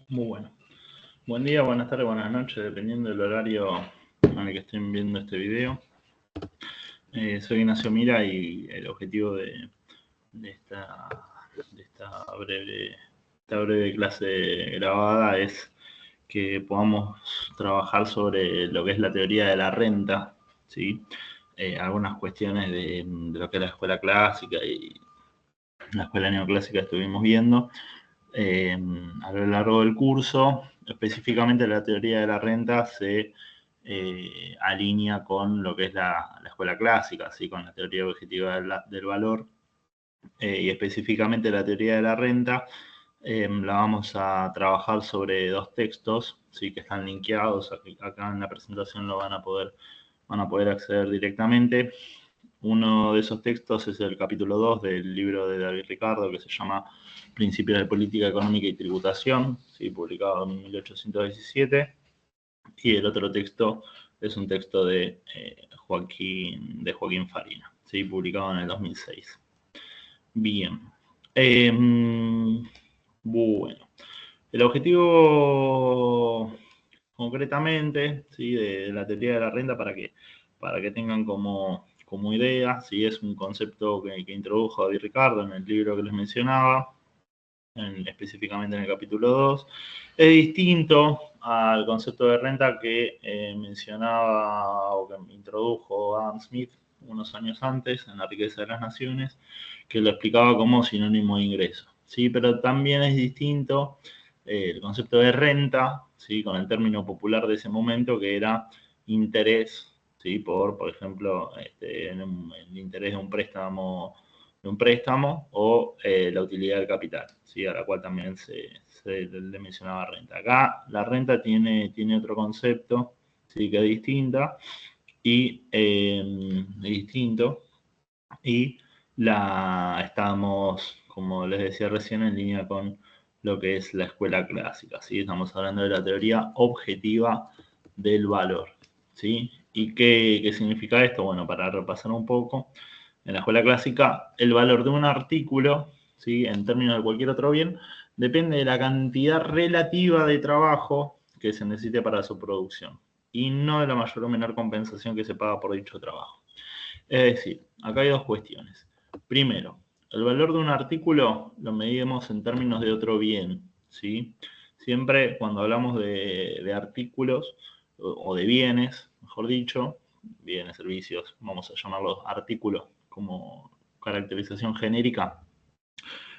Muy bueno. Buen día, buenas tardes, buenas noches, dependiendo del horario en el que estén viendo este video. Soy Ignacio Mira y el objetivo de esta breve clase grabada es que podamos trabajar sobre lo que es la teoría de la renta, ¿sí? Algunas cuestiones de lo que es la escuela clásica y la escuela neoclásica estuvimos viendo a lo largo del curso. Específicamente la teoría de la renta se alinea con lo que es la escuela clásica, ¿sí? Con la teoría objetiva del valor, y específicamente la teoría de la renta. La vamos a trabajar sobre dos textos, ¿sí? Que están linkeados. Acá en la presentación lo van a poder acceder directamente. Uno de esos textos es el capítulo 2 del libro de David Ricardo, que se llama Principios de Política Económica y Tributación, ¿sí? Publicado en 1817. Y el otro texto es un texto de Joaquín Farina, ¿sí? Publicado en el 2006. Bien. Bueno. El objetivo concretamente, ¿sí? de la teoría de la renta, para que tengan como idea, ¿sí? Es un concepto que introdujo David Ricardo en el libro que les mencionaba, específicamente en el capítulo 2. Es distinto al concepto de renta que mencionaba o que introdujo Adam Smith unos años antes en La riqueza de las naciones, que lo explicaba como sinónimo de ingreso, ¿sí? Pero también es distinto el concepto de renta, ¿sí? Con el término popular de ese momento, que era interés, ¿sí? Por ejemplo, el interés de un préstamo o la utilidad del capital, ¿sí? A la cual también se le mencionaba renta. Acá la renta tiene otro concepto, ¿sí? Que es distinta y distinto, y estamos, como les decía recién, en línea con lo que es la escuela clásica, ¿sí? Estamos hablando de la teoría objetiva del valor, ¿sí? ¿Y qué significa esto? Bueno, para repasar un poco, en la escuela clásica, el valor de un artículo, ¿sí? En términos de cualquier otro bien, depende de la cantidad relativa de trabajo que se necesite para su producción, y no de la mayor o menor compensación que se paga por dicho trabajo. Es decir, acá hay dos cuestiones. Primero, el valor de un artículo lo medimos en términos de otro bien, ¿sí? Siempre cuando hablamos de artículos o de bienes, mejor dicho, bienes, servicios, vamos a llamarlos artículos como caracterización genérica,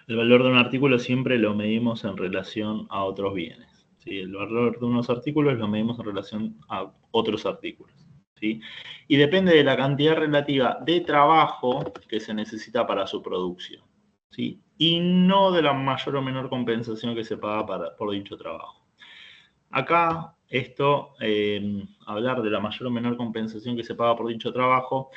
el valor de un artículo siempre lo medimos en relación a otros bienes, ¿sí? El valor de unos artículos lo medimos en relación a otros artículos, ¿sí? Y depende de la cantidad relativa de trabajo que se necesita para su producción, ¿sí? Y no de la mayor o menor compensación que se paga por dicho trabajo. Acá, hablar de la mayor o menor compensación que se paga por dicho trabajo,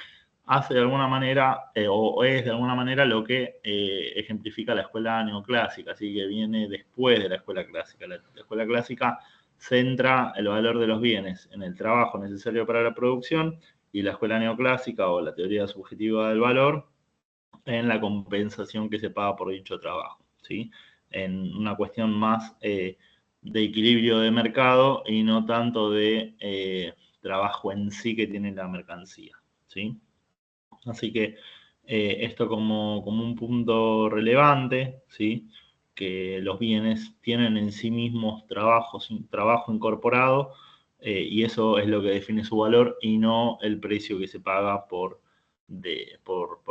hace de alguna manera, o es de alguna manera lo que ejemplifica la escuela neoclásica, así que viene después de la escuela clásica. La escuela clásica centra el valor de los bienes en el trabajo necesario para la producción, y la escuela neoclásica, o la teoría subjetiva del valor, en la compensación que se paga por dicho trabajo, ¿sí? En una cuestión más de equilibrio de mercado y no tanto de trabajo en sí que tiene la mercancía, ¿sí? Así que esto como un punto relevante, ¿sí? Que los bienes tienen en sí mismos trabajo incorporado, y eso es lo que define su valor y no el precio que se paga por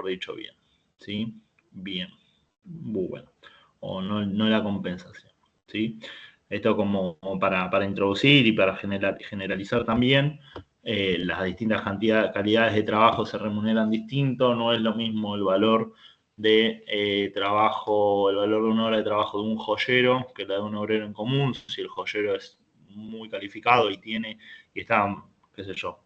dicho bien, ¿sí? Bien, bueno, o no la compensación, ¿sí? Esto como para introducir y para generalizar también. Las distintas calidades de trabajo se remuneran distinto, no es lo mismo el valor de trabajo, el valor de una hora de trabajo de un joyero que la de un obrero en común. Si el joyero es muy calificado y está, qué sé yo,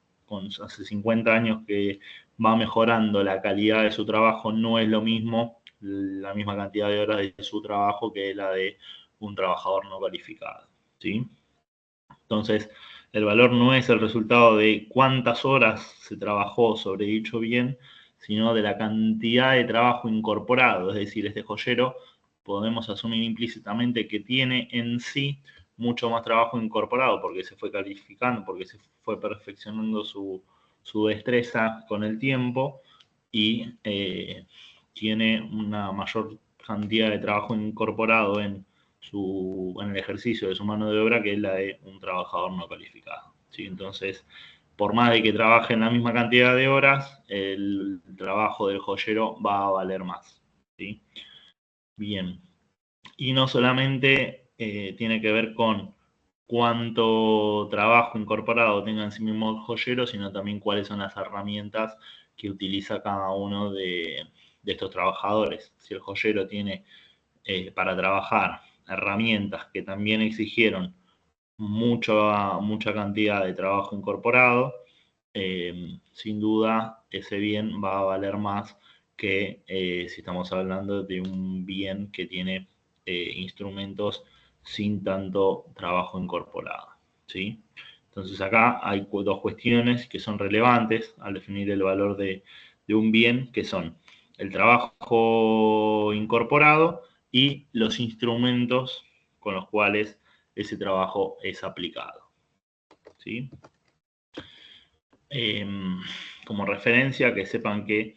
hace 50 años que va mejorando la calidad de su trabajo, no es lo mismo la misma cantidad de horas de su trabajo que la de un trabajador no calificado, ¿sí? Entonces, el valor no es el resultado de cuántas horas se trabajó sobre dicho bien, sino de la cantidad de trabajo incorporado. Es decir, este joyero podemos asumir implícitamente que tiene en sí mucho más trabajo incorporado porque se fue calificando, porque se fue perfeccionando su destreza con el tiempo y tiene una mayor cantidad de trabajo incorporado en el ejercicio de su mano de obra que es la de un trabajador no calificado. ¿Sí? Entonces, por más de que trabaje en la misma cantidad de horas, el trabajo del joyero va a valer más. ¿Sí? Bien. Y no solamente tiene que ver con cuánto trabajo incorporado tenga en sí mismo el joyero, sino también cuáles son las herramientas que utiliza cada uno de estos trabajadores. Si el joyero tiene para trabajar herramientas que también exigieron mucha cantidad de trabajo incorporado, sin duda ese bien va a valer más que si estamos hablando de un bien que tiene instrumentos sin tanto trabajo incorporado. ¿Sí? Entonces acá hay dos cuestiones que son relevantes al definir el valor de un bien, que son el trabajo incorporado y los instrumentos con los cuales ese trabajo es aplicado. ¿Sí? Como referencia, que sepan que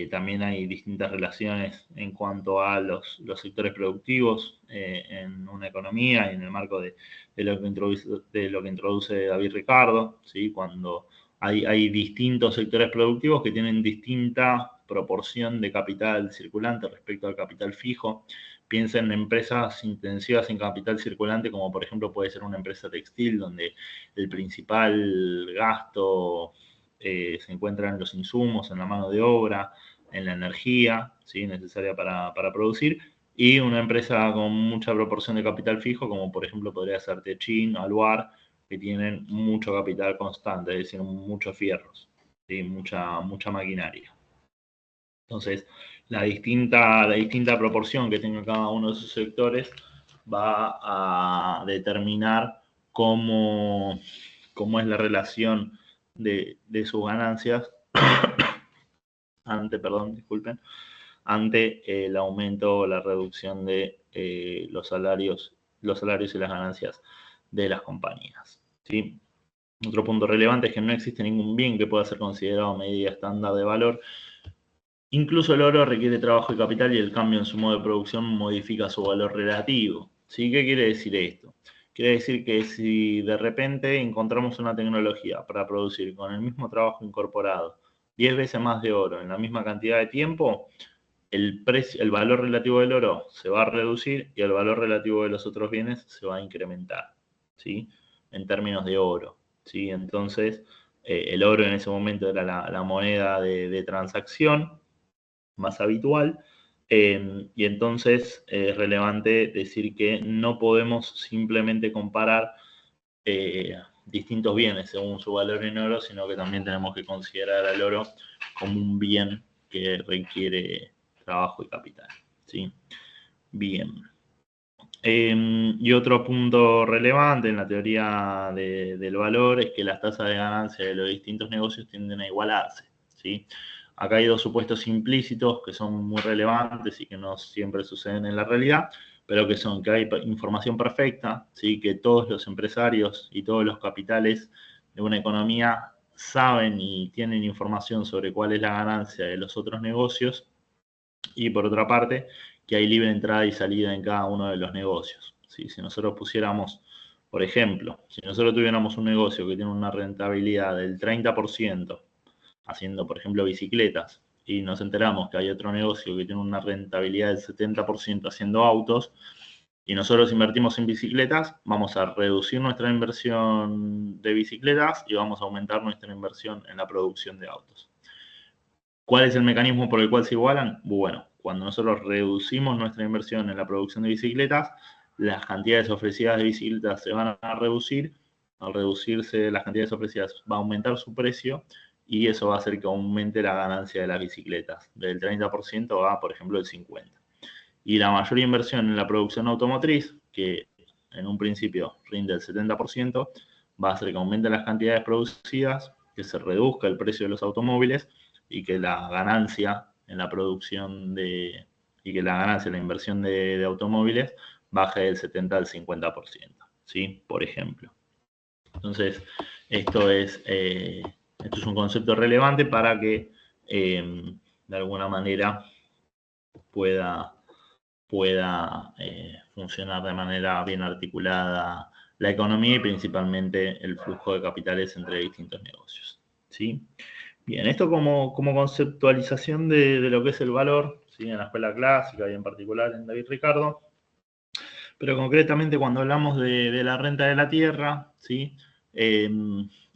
también hay distintas relaciones en cuanto a los sectores productivos en una economía y en el marco de lo que introduce David Ricardo, ¿sí? Cuando hay distintos sectores productivos que tienen distinta proporción de capital circulante respecto al capital fijo. Piensen en empresas intensivas en capital circulante, como por ejemplo puede ser una empresa textil, donde el principal gasto se encuentra en los insumos, en la mano de obra, en la energía, ¿sí? Necesaria para producir, y una empresa con mucha proporción de capital fijo, como por ejemplo podría ser Techin, Aluar, que tienen mucho capital constante, es decir, muchos fierros, ¿sí? mucha maquinaria. Entonces, la distinta proporción que tenga cada uno de esos sectores va a determinar cómo es la relación de sus ganancias ante el aumento o la reducción de los salarios y las ganancias de las compañías. ¿Sí? Otro punto relevante es que no existe ningún bien que pueda ser considerado medida estándar de valor. Incluso el oro requiere trabajo y capital y el cambio en su modo de producción modifica su valor relativo. ¿Sí? ¿Qué quiere decir esto? Quiere decir que si de repente encontramos una tecnología para producir con el mismo trabajo incorporado 10 veces más de oro en la misma cantidad de tiempo, el valor relativo del oro se va a reducir y el valor relativo de los otros bienes se va a incrementar, ¿sí? En términos de oro, ¿sí? Entonces, el oro en ese momento era la moneda de transacción más habitual. Y entonces es relevante decir que no podemos simplemente comparar distintos bienes según su valor en oro, sino que también tenemos que considerar al oro como un bien que requiere trabajo y capital. ¿Sí? Bien. Y otro punto relevante en la teoría del valor es que las tasas de ganancia de los distintos negocios tienden a igualarse. ¿Sí? Acá hay dos supuestos implícitos que son muy relevantes y que no siempre suceden en la realidad, pero que son que hay información perfecta, ¿sí? Que todos los empresarios y todos los capitales de una economía saben y tienen información sobre cuál es la ganancia de los otros negocios, y por otra parte, que hay libre entrada y salida en cada uno de los negocios. ¿Sí? Si nosotros pusiéramos, por ejemplo, si nosotros tuviéramos un negocio que tiene una rentabilidad del 30%, haciendo, por ejemplo, bicicletas, y nos enteramos que hay otro negocio que tiene una rentabilidad del 70% haciendo autos, y nosotros invertimos en bicicletas, vamos a reducir nuestra inversión de bicicletas y vamos a aumentar nuestra inversión en la producción de autos. ¿Cuál es el mecanismo por el cual se igualan? Bueno, cuando nosotros reducimos nuestra inversión en la producción de bicicletas, las cantidades ofrecidas de bicicletas se van a reducir. Al reducirse las cantidades ofrecidas, va a aumentar su precio y eso va a hacer que aumente la ganancia de las bicicletas. Del 30% a, por ejemplo, el 50%. Y la mayor inversión en la producción automotriz, que en un principio rinde el 70%, va a hacer que aumenten las cantidades producidas, que se reduzca el precio de los automóviles y que la ganancia en la producción y que la ganancia en la inversión de automóviles baje del 70 al 50%. ¿sí? Por ejemplo. Entonces, esto es un concepto relevante para que de alguna manera pueda funcionar de manera bien articulada la economía y principalmente el flujo de capitales entre distintos negocios, ¿sí? Bien, esto como conceptualización de lo que es el valor, ¿sí? En la escuela clásica y en particular en David Ricardo, pero concretamente cuando hablamos de la renta de la tierra, ¿sí?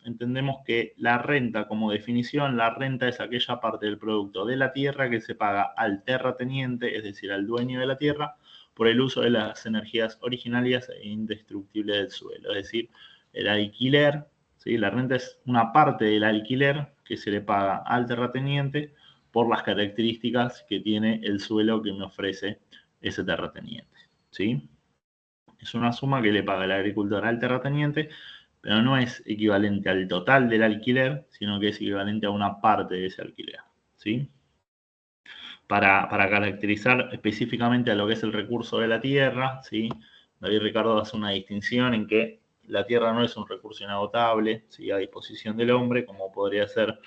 Entendemos que la renta, como definición, la renta es aquella parte del producto de la tierra que se paga al terrateniente, es decir, al dueño de la tierra, por el uso de las energías originarias e indestructibles del suelo. Es decir, el alquiler, ¿sí? La renta es una parte del alquiler que se le paga al terrateniente por las características que tiene el suelo que me ofrece ese terrateniente, ¿sí? Es una suma que le paga el agricultor al terrateniente, pero no es equivalente al total del alquiler, sino que es equivalente a una parte de ese alquiler, ¿sí? Para caracterizar específicamente a lo que es el recurso de la tierra, ¿sí? David Ricardo hace una distinción en que la tierra no es un recurso inagotable, ¿sí? A disposición del hombre, como podría ser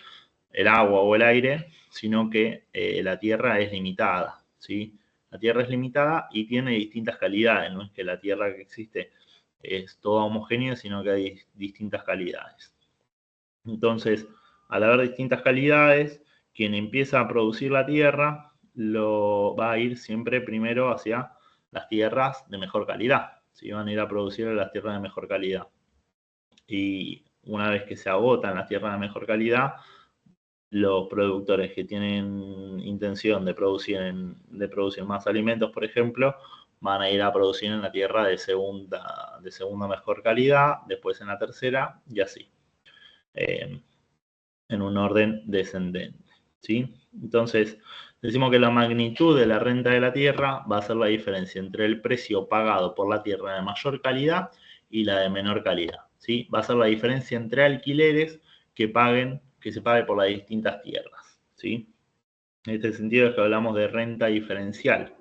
el agua o el aire, sino que la tierra es limitada, ¿sí? La tierra es limitada y tiene distintas calidades, no es que la tierra que existe es toda homogénea, sino que hay distintas calidades. Entonces, al haber distintas calidades, quien empieza a producir la tierra lo va a ir siempre primero hacia las tierras de mejor calidad, ¿sí? Van a ir a producir las tierras de mejor calidad. Y una vez que se agotan las tierras de mejor calidad, los productores que tienen intención de producir más alimentos, por ejemplo, van a ir a producir en la tierra de segunda mejor calidad, después en la tercera y así, en un orden descendente, ¿sí? Entonces, decimos que la magnitud de la renta de la tierra va a ser la diferencia entre el precio pagado por la tierra de mayor calidad y la de menor calidad, ¿sí? Va a ser la diferencia entre alquileres que se pague por las distintas tierras, ¿sí? En este sentido es que hablamos de renta diferencial,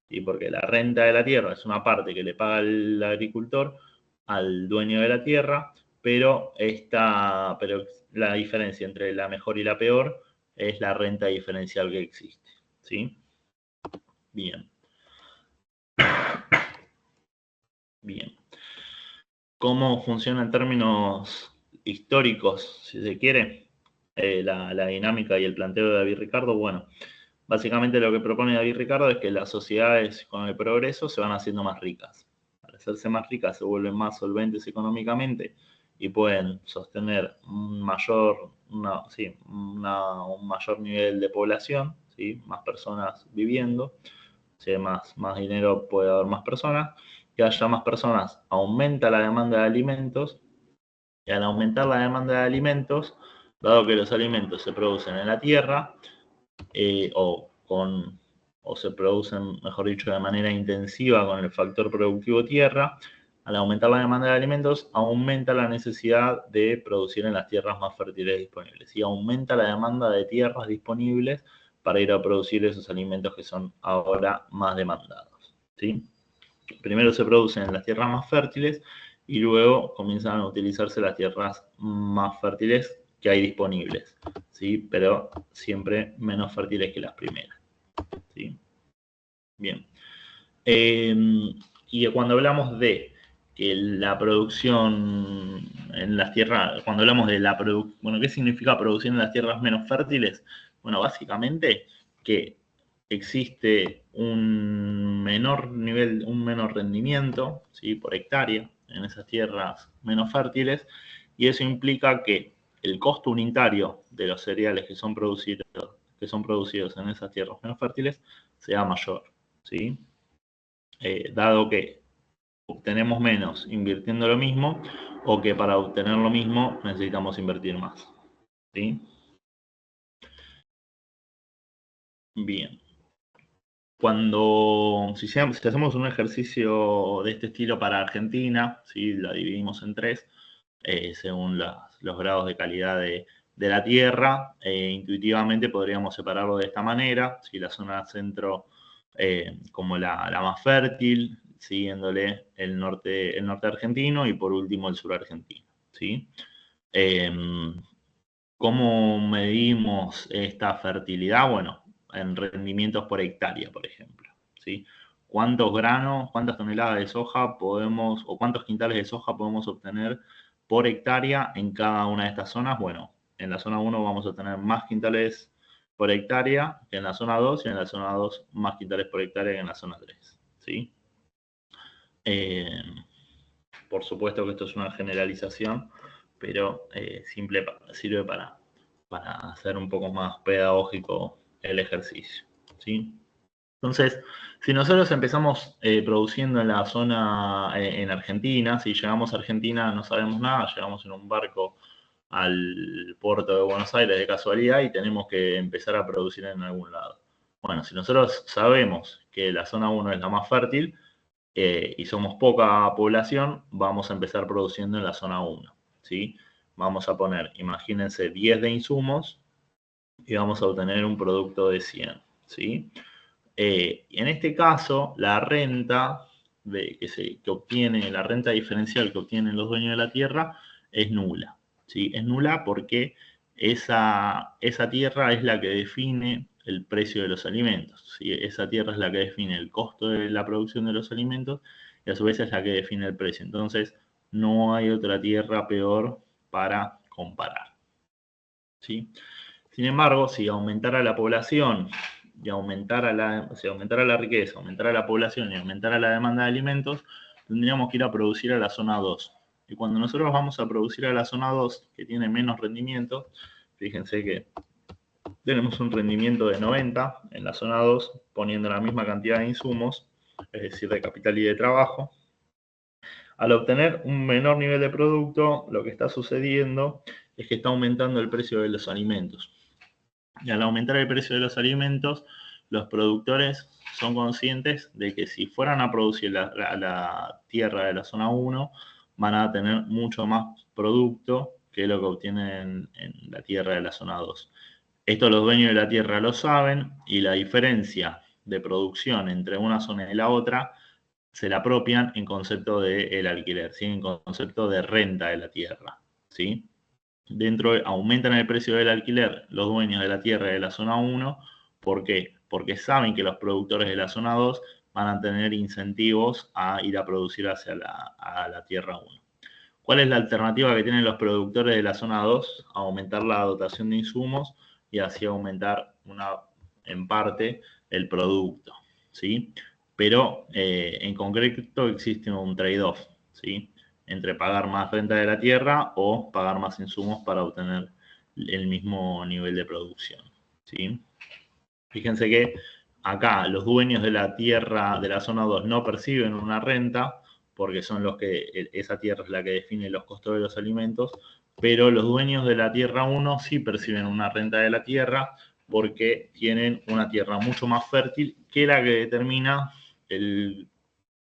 ¿sí? Porque la renta de la tierra es una parte que le paga el agricultor al dueño de la tierra, pero la diferencia entre la mejor y la peor es la renta diferencial que existe, ¿sí? Bien. Bien. ¿Cómo funciona en términos históricos, si se quiere, la dinámica y el planteo de David Ricardo? Bueno, básicamente lo que propone David Ricardo es que las sociedades con el progreso se van haciendo más ricas. Al hacerse más ricas se vuelven más solventes económicamente y pueden sostener un mayor nivel de población, ¿sí? Más personas viviendo. Si hay más dinero puede haber más personas. Que haya más personas aumenta la demanda de alimentos y al aumentar la demanda de alimentos, dado que los alimentos se producen en la tierra, o se producen, mejor dicho, de manera intensiva con el factor productivo tierra, al aumentar la demanda de alimentos, aumenta la necesidad de producir en las tierras más fértiles disponibles y aumenta la demanda de tierras disponibles para ir a producir esos alimentos que son ahora más demandados, ¿sí? Primero se producen en las tierras más fértiles y luego comienzan a utilizarse las tierras más fértiles que hay disponibles, ¿sí? Pero siempre menos fértiles que las primeras, ¿sí? Bien. Y cuando hablamos de que la producción en las tierras, cuando hablamos de bueno, ¿qué significa producir en las tierras menos fértiles? Bueno, básicamente que existe un menor rendimiento, ¿sí? Por hectárea en esas tierras menos fértiles, y eso implica que el costo unitario de los cereales que son producidos en esas tierras menos fértiles sea mayor, ¿sí? Dado que obtenemos menos invirtiendo lo mismo o que para obtener lo mismo necesitamos invertir más, ¿sí? Bien. Si hacemos un ejercicio de este estilo para Argentina, ¿sí? La dividimos en tres, según los grados de calidad de la tierra, intuitivamente podríamos separarlo de esta manera, ¿sí? La zona centro como la más fértil, siguiéndole el norte argentino y por último el sur argentino, ¿sí? ¿Cómo medimos esta fertilidad? Bueno, en rendimientos por hectárea, por ejemplo, ¿sí? ¿Cuántos granos, cuántas toneladas de soja podemos, o cuántos quintales de soja podemos obtener por hectárea en cada una de estas zonas? Bueno, en la zona 1 vamos a tener más quintales por hectárea que en la zona 2 y en la zona 2 más quintales por hectárea que en la zona 3, ¿sí? Por supuesto que esto es una generalización, pero sirve para hacer un poco más pedagógico el ejercicio, ¿sí? Entonces, si nosotros empezamos produciendo en la zona, en Argentina, si llegamos a Argentina no sabemos nada, llegamos en un barco al puerto de Buenos Aires de casualidad y tenemos que empezar a producir en algún lado. Bueno, si nosotros sabemos que la zona 1 es la más fértil y somos poca población, vamos a empezar produciendo en la zona 1, ¿sí? Vamos a poner, imagínense, 10 de insumos y vamos a obtener un producto de 100, ¿sí? En este caso, la renta que obtiene, la renta diferencial que obtienen los dueños de la tierra es nula, ¿sí? Es nula porque esa tierra es la que define el precio de los alimentos, ¿sí? Esa tierra es la que define el costo de la producción de los alimentos y a su vez es la que define el precio. Entonces, no hay otra tierra peor para comparar, ¿sí? Sin embargo, si aumentara la población y si aumentara la riqueza, aumentara la población y aumentara la demanda de alimentos, tendríamos que ir a producir a la zona 2. Y cuando nosotros vamos a producir a la zona 2, que tiene menos rendimiento, fíjense que tenemos un rendimiento de 90 en la zona 2, poniendo la misma cantidad de insumos, es decir, de capital y de trabajo. Al obtener un menor nivel de producto, lo que está sucediendo es que está aumentando el precio de los alimentos. Y al aumentar el precio de los alimentos, los productores son conscientes de que si fueran a producir la tierra de la zona 1, van a tener mucho más producto que lo que obtienen en la tierra de la zona 2. Esto los dueños de la tierra lo saben y la diferencia de producción entre una zona y la otra se la apropian en concepto del alquiler, ¿sí? En concepto de renta de la tierra, ¿sí? Aumentan el precio del alquiler los dueños de la tierra de la zona 1. ¿Por qué? Porque saben que los productores de la zona 2 van a tener incentivos a ir a producir hacia la tierra 1. ¿Cuál es la alternativa que tienen los productores de la zona 2? Aumentar la dotación de insumos y así aumentar en parte el producto, ¿sí? Pero en concreto existe un trade-off, ¿sí? Entre pagar más renta de la tierra o pagar más insumos para obtener el mismo nivel de producción, ¿sí? Fíjense que acá los dueños de la tierra de la zona 2 no perciben una renta porque son los que, esa tierra es la que define los costos de los alimentos, pero los dueños de la tierra 1 sí perciben una renta de la tierra porque tienen una tierra mucho más fértil que la que determina el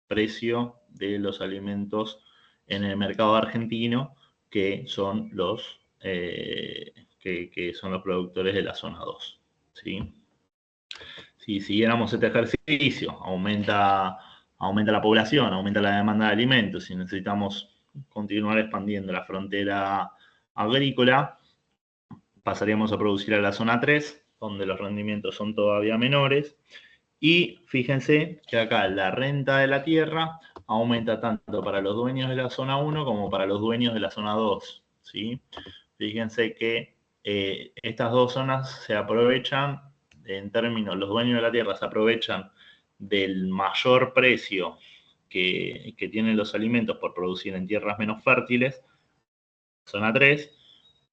precio de los alimentos en el mercado argentino, que son que son los productores de la zona 2, ¿sí? Si siguiéramos este ejercicio, aumenta la población, aumenta la demanda de alimentos y necesitamos continuar expandiendo la frontera agrícola, pasaríamos a producir a la zona 3, donde los rendimientos son todavía menores. Y fíjense que acá la renta de la tierra aumenta tanto para los dueños de la zona 1 como para los dueños de la zona 2, ¿sí? Fíjense que estas dos zonas se aprovechan, en términos, los dueños de la tierra se aprovechan del mayor precio que tienen los alimentos por producir en tierras menos fértiles, zona 3,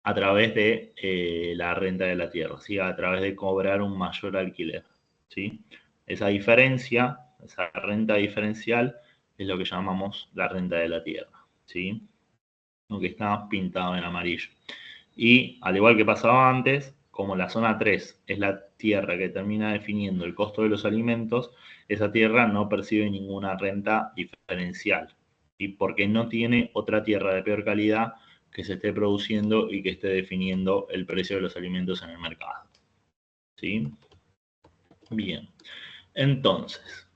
a través de la renta de la tierra, ¿sí? A través de cobrar un mayor alquiler, ¿sí? Esa diferencia, esa renta diferencial, es lo que llamamos la renta de la tierra, ¿sí? Lo que está pintado en amarillo. Y al igual que pasaba antes, como la zona 3 es la tierra que termina definiendo el costo de los alimentos, esa tierra no percibe ninguna renta diferencial. Y porque no tiene otra tierra de peor calidad que se esté produciendo y que esté definiendo el precio de los alimentos en el mercado. ¿Sí? Bien. Entonces,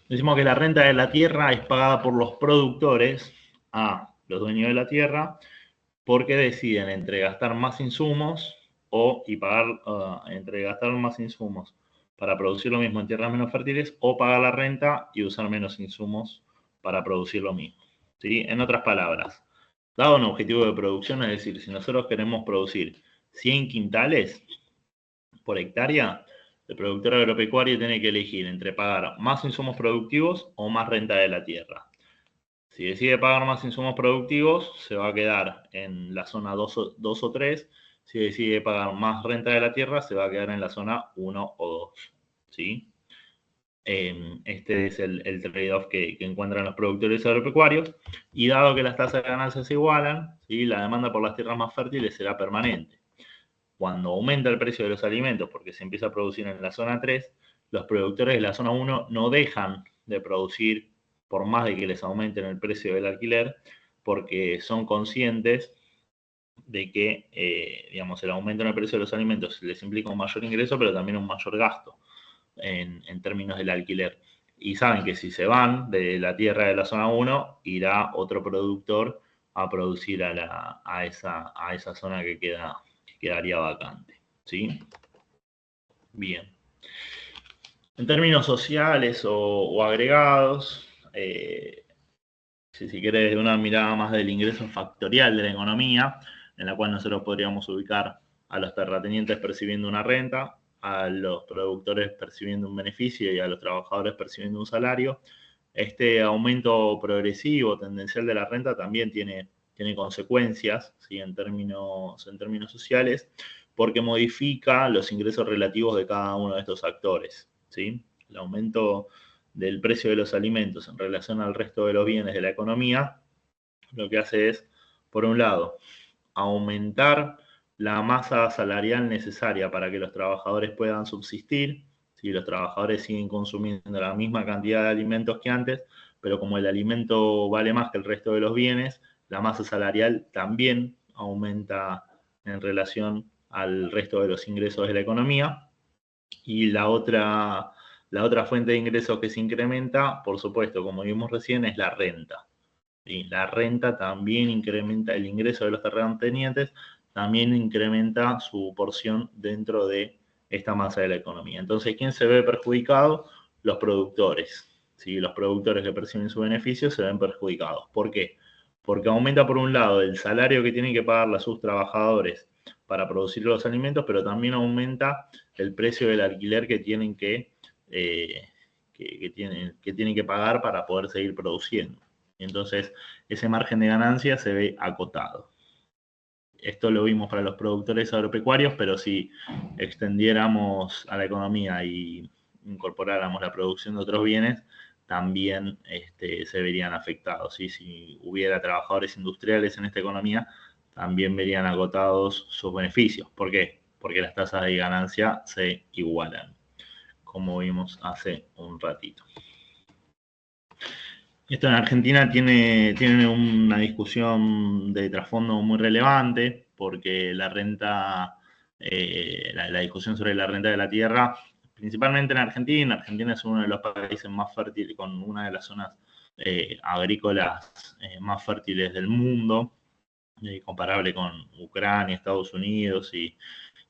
Decimos que la renta de la tierra es pagada por los productores a los dueños de la tierra porque deciden entre gastar más insumos y pagar entre gastar más insumos para producir lo mismo en tierras menos fértiles o pagar la renta y usar menos insumos para producir lo mismo. ¿Sí? En otras palabras, dado un objetivo de producción, es decir, si nosotros queremos producir 100 quintales por hectárea, el productor agropecuario tiene que elegir entre pagar más insumos productivos o más renta de la tierra. Si decide pagar más insumos productivos, se va a quedar en la zona 2 o 3. Si decide pagar más renta de la tierra, se va a quedar en la zona 1 o 2. ¿Sí? Este es el trade-off que encuentran los productores agropecuarios. Y dado que las tasas de ganancias se igualan, ¿sí? La demanda por las tierras más fértiles será permanente. Cuando aumenta el precio de los alimentos porque se empieza a producir en la zona 3, los productores de la zona 1 no dejan de producir por más de que les aumenten el precio del alquiler, porque son conscientes de que, digamos, el aumento en el precio de los alimentos les implica un mayor ingreso, pero también un mayor gasto en términos del alquiler. Y saben que si se van de la tierra de la zona 1, irá otro productor a producir a esa zona que quedaría vacante. ¿Sí? Bien. En términos sociales o agregados, si querés, de una mirada más del ingreso factorial de la economía, en la cual nosotros podríamos ubicar a los terratenientes percibiendo una renta, a los productores percibiendo un beneficio y a los trabajadores percibiendo un salario. Este aumento progresivo, tendencial de la renta también tiene consecuencias, ¿sí? en términos sociales, porque modifica los ingresos relativos de cada uno de estos actores. ¿Sí? El aumento del precio de los alimentos en relación al resto de los bienes de la economía, lo que hace es, por un lado, aumentar la masa salarial necesaria para que los trabajadores puedan subsistir. Si los trabajadores siguen consumiendo la misma cantidad de alimentos que antes, pero como el alimento vale más que el resto de los bienes, la masa salarial también aumenta en relación al resto de los ingresos de la economía. Y la otra fuente de ingresos que se incrementa, por supuesto, como vimos recién, es la renta. ¿Sí? La renta también incrementa el ingreso de los terratenientes, también incrementa su porción dentro de esta masa de la economía. Entonces, ¿quién se ve perjudicado? Los productores. ¿Sí? Los productores que perciben su beneficio se ven perjudicados. ¿Por qué? Porque aumenta por un lado el salario que tienen que pagarle a sus trabajadores para producir los alimentos, pero también aumenta el precio del alquiler que tienen tienen que pagar para poder seguir produciendo. Entonces, ese margen de ganancia se ve acotado. Esto lo vimos para los productores agropecuarios, pero si extendiéramos a la economía y incorporáramos la producción de otros bienes, también se verían afectados. ¿Sí? Si hubiera trabajadores industriales en esta economía, también verían agotados sus beneficios. ¿Por qué? Porque las tasas de ganancia se igualan, como vimos hace un ratito. Esto en Argentina tiene una discusión de trasfondo muy relevante, porque la renta, la discusión sobre la renta de la tierra, principalmente en Argentina. Argentina es uno de los países más fértiles, con una de las zonas agrícolas más fértiles del mundo, comparable con Ucrania, Estados Unidos y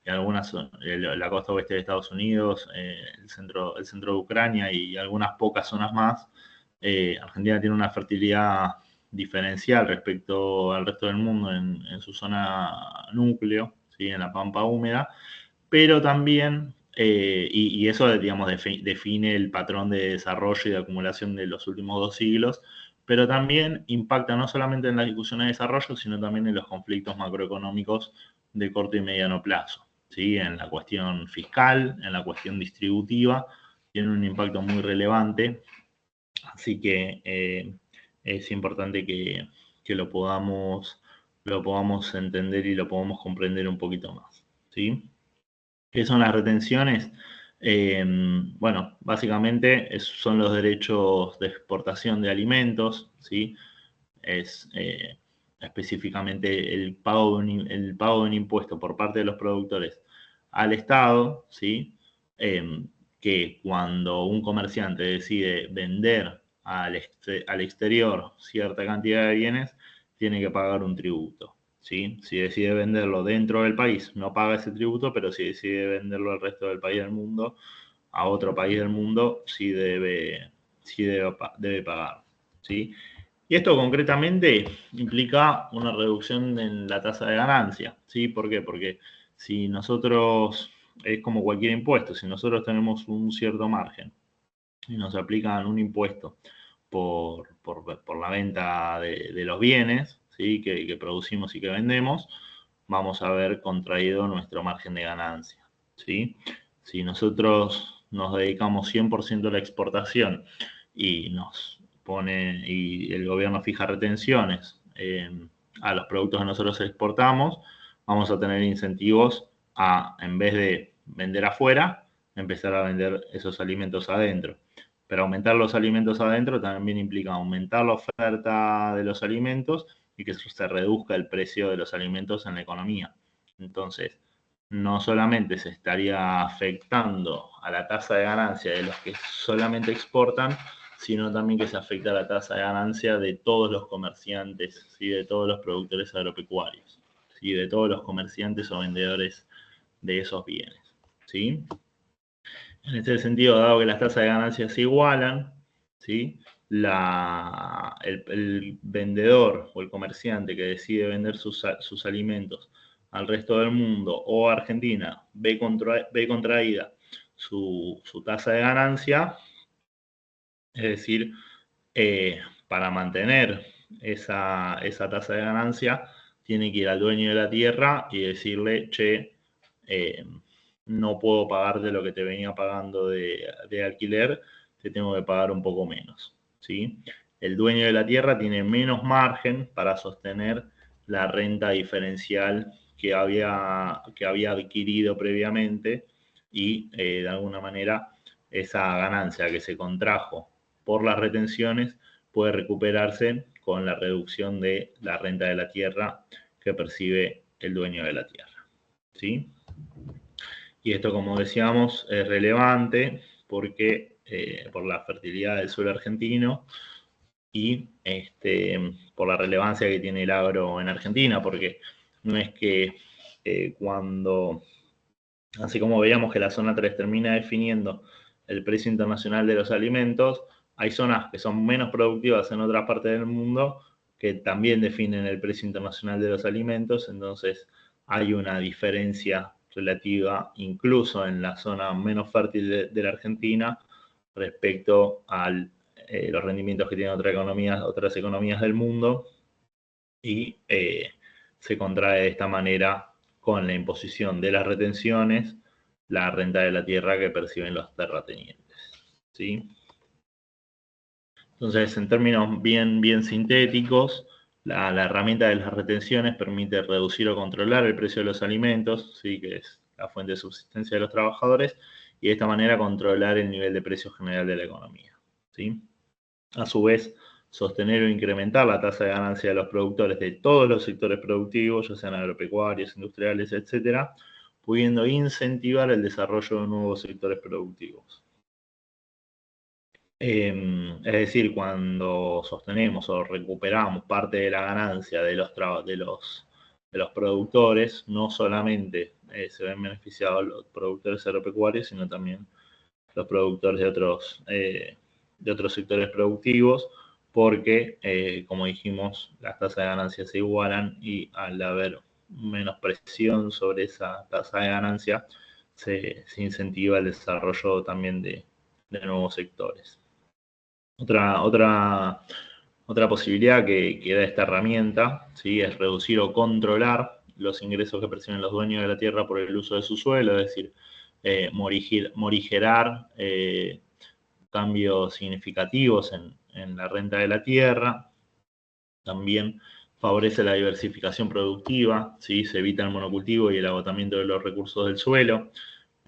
algunas, la costa oeste de Estados Unidos, el centro de Ucrania y algunas pocas zonas más. Argentina tiene una fertilidad diferencial respecto al resto del mundo en su zona núcleo, ¿sí? En la pampa húmeda, pero también, y eso, digamos, define el patrón de desarrollo y de acumulación de los últimos 2 siglos, pero también impacta no solamente en las discusiones de desarrollo, sino también en los conflictos macroeconómicos de corto y mediano plazo. ¿Sí? En la cuestión fiscal, en la cuestión distributiva, tiene un impacto muy relevante. Así que es importante que lo podamos entender y lo podamos comprender un poquito más. ¿Sí? ¿Qué son las retenciones? Bueno, básicamente son los derechos de exportación de alimentos, ¿sí? Es específicamente el pago de un impuesto por parte de los productores al Estado, ¿sí? que cuando un comerciante decide vender al exterior cierta cantidad de bienes, tiene que pagar un tributo, ¿sí? Si decide venderlo dentro del país, no paga ese tributo, pero si decide venderlo al resto del país del mundo, a otro país del mundo, debe pagar, ¿sí? Y esto concretamente implica una reducción en la tasa de ganancia, ¿sí? ¿Por qué? Porque si nosotros, es como cualquier impuesto, si nosotros tenemos un cierto margen y nos aplican un impuesto por la venta de los bienes, ¿sí? que producimos y que vendemos, vamos a ver contraído nuestro margen de ganancia, ¿sí? Si nosotros nos dedicamos 100% a la exportación y y el gobierno fija retenciones a los productos que nosotros exportamos, vamos a tener incentivos a, en vez de vender afuera, empezar a vender esos alimentos adentro. Pero aumentar los alimentos adentro también implica aumentar la oferta de los alimentos y que se reduzca el precio de los alimentos en la economía. Entonces, no solamente se estaría afectando a la tasa de ganancia de los que solamente exportan, sino también que se afecta a la tasa de ganancia de todos los comerciantes, ¿sí? De todos los productores agropecuarios, ¿sí? De todos los comerciantes o vendedores de esos bienes, ¿sí? En este sentido, dado que las tasas de ganancia se igualan, ¿sí? El vendedor o el comerciante que decide vender sus alimentos al resto del mundo o a Argentina ve contraída su tasa de ganancia, es decir, para mantener esa tasa de ganancia, tiene que ir al dueño de la tierra y decirle, che, no puedo pagarte lo que te venía pagando de alquiler, te tengo que pagar un poco menos, ¿sí? El dueño de la tierra tiene menos margen para sostener la renta diferencial que había adquirido previamente y de alguna manera esa ganancia que se contrajo por las retenciones puede recuperarse con la reducción de la renta de la tierra que percibe el dueño de la tierra, ¿sí? Y esto, como decíamos, es relevante porque por la fertilidad del suelo argentino y por la relevancia que tiene el agro en Argentina, porque no es que cuando, así como veíamos que la zona 3 termina definiendo el precio internacional de los alimentos, hay zonas que son menos productivas en otras partes del mundo que también definen el precio internacional de los alimentos, entonces hay una diferencia relativa incluso en la zona menos fértil de la Argentina respecto a los rendimientos que tienen otras economías del mundo y se contrae de esta manera con la imposición de las retenciones la renta de la tierra que perciben los terratenientes, ¿sí? Entonces, en términos bien sintéticos, la herramienta de las retenciones permite reducir o controlar el precio de los alimentos, ¿sí? Que es la fuente de subsistencia de los trabajadores, y de esta manera controlar el nivel de precio general de la economía, ¿sí? A su vez, sostener o incrementar la tasa de ganancia de los productores de todos los sectores productivos, ya sean agropecuarios, industriales, etcétera, pudiendo incentivar el desarrollo de nuevos sectores productivos. Es decir, cuando sostenemos o recuperamos parte de la ganancia de los productores, no solamente se ven beneficiados los productores agropecuarios, sino también los productores de otros sectores productivos, porque, como dijimos, las tasas de ganancia se igualan y al haber menos presión sobre esa tasa de ganancia, se incentiva el desarrollo también de nuevos sectores. Otra posibilidad que da esta herramienta, ¿sí? Es reducir o controlar los ingresos que perciben los dueños de la tierra por el uso de su suelo, es decir, morigerar cambios significativos en la renta de la tierra. También favorece la diversificación productiva, ¿sí? Se evita el monocultivo y el agotamiento de los recursos del suelo.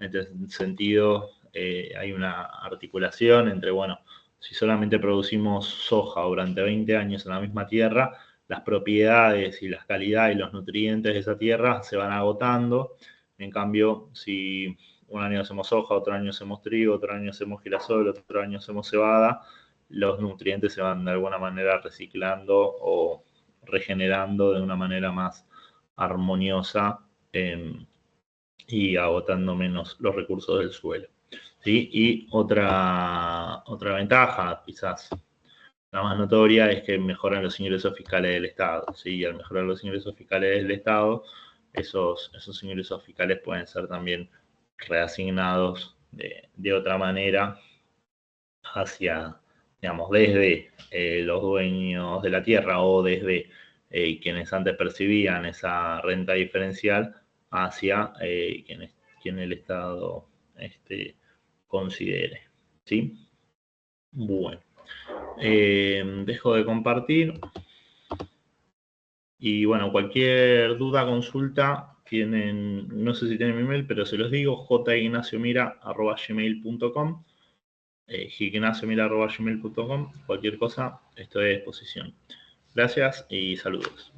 En este sentido, hay una articulación entre, bueno, si solamente producimos soja durante 20 años en la misma tierra, las propiedades y las calidades y los nutrientes de esa tierra se van agotando. En cambio, si un año hacemos soja, otro año hacemos trigo, otro año hacemos girasol, otro año hacemos cebada, los nutrientes se van de alguna manera reciclando o regenerando de una manera más armoniosa y agotando menos los recursos del suelo. ¿Sí? Y otra ventaja, quizás la más notoria, es que mejoran los ingresos fiscales del Estado. ¿Sí? Y al mejorar los ingresos fiscales del Estado, esos ingresos fiscales pueden ser también reasignados de otra manera hacia, digamos, desde los dueños de la tierra o desde quienes antes percibían esa renta diferencial hacia quien el Estado considere. ¿Sí? Bueno, dejo de compartir. Y bueno, cualquier duda, consulta, tienen, no sé si tienen mi email, pero se los digo, jignasiomira@gmail.com, jignasiomira@gmail.com, cualquier cosa, estoy a disposición. Gracias y saludos.